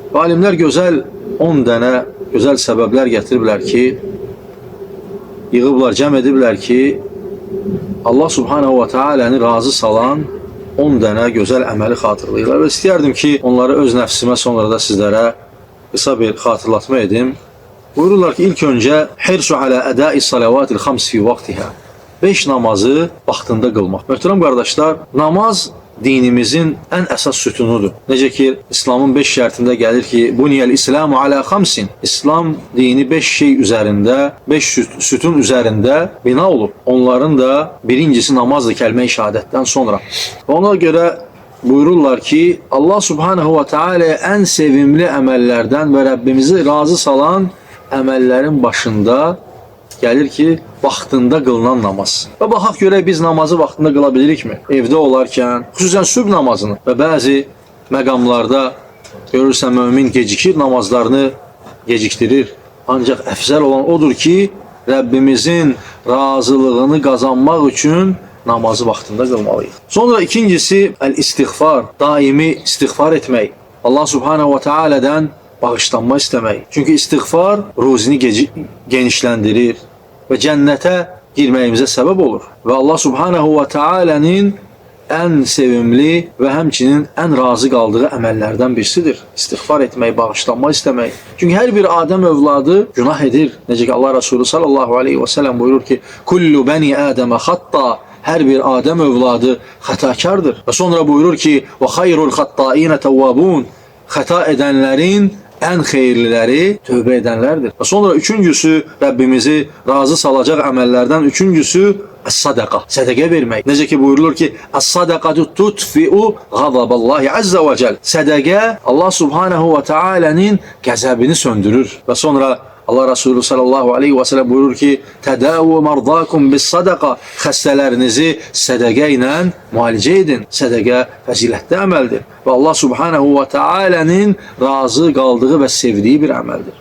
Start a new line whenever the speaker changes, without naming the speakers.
Alimlər gözəl 10 dənə gözəl səbəblər gətiriblər ki, yığıblar, cəm ediblər ki, Allah Subhanahu wa Ta'aləni razı salan 10 dənə gözəl əməli xatırlayırlar. Və istəyərdim ki, onları öz nəfsimə, sonra da sizlərə qısa bir xatırlatma edim. Buyururlar ki, ilk öncə hirsu alə ədai salavatil xams fi vaxtiha. 5 namazı vaxtında qılmaq. Möhtərəm qardaşlar, namaz dinimizin ən əsas sütunudur. Necə ki, İslamın 5 şərtində gəlir ki, buniyəl İslamu alə xamsin. İslam dini 5 şey üzərində, 5 sütun üzərində bina olub. Onların da birincisi namazdır, kəlmə-i şəhadətdən sonra. Ona görə buyururlar ki, Allah Subhanahu wa Ta'ala ən sevimli əməllərdən və Rəbbimizi razı salan əməllərin başında gəlir ki, vaxtında qılınan namaz. Və baxaq görək biz namazı vaxtında qıla bilirikmi? Evdə olarkən, xüsusən sübh namazını və bəzi məqamlarda görürsən mömin gecikir, namazlarını gecikdirir. Ancaq əfzəl olan odur ki, Rəbbimizin razılığını qazanmaq üçün namazı vaxtında qılmalıyıq. Sonra ikincisi, əl-istiğfar, daimi istiğfar etmək. Allah Subhanahu wa Ta'ala'dan bağışlanma istəmək. Çünki istiğfar ruzini genişləndirir və cənnətə girməyimizə səbəb olur. Və Allah Subhanahu wa Ta'ala'nın ən sevimli və həmçinin ən razı qaldığı əməllərdən birisidir. İstiğfar etmək, bağışlanma istəmək. Çünki hər bir Adəm övladı günah edir. Necə ki Allah Resulü sallallahu aleyhi və səlləm buyurur ki, kullu bəni Adəmə xatta, hər bir Adəm övladı xətakardır. Və sonra buyurur ki, və xayrul xattainə təvvabun, xəta edənlərin ən xeyirliləri tövbə edənlərdir. Və sonra üçüncüsü, Rəbbimizi razı salacaq əməllərdən üçüncüsü əs-sadaqa, sədəqə vermək. Necə ki buyurulur ki, əs-sadaqatu tutfi'u ğadaballahi azza və cəl. Sədəqə Allah Subhanahu wa Ta'ala'nın qəzəbini söndürür. Və sonra Allah Resulü sallallahu aleyhi və səlləm buyurur ki, tədəvu mardakum bis-sadaqa, xəstələrinizi sədəqə ilə müalicə edin. Sədəqə fəzilətli əməldir və Allah Subhanahu wa Ta'ala'nın razı qaldığı və sevdiyi bir əməldir.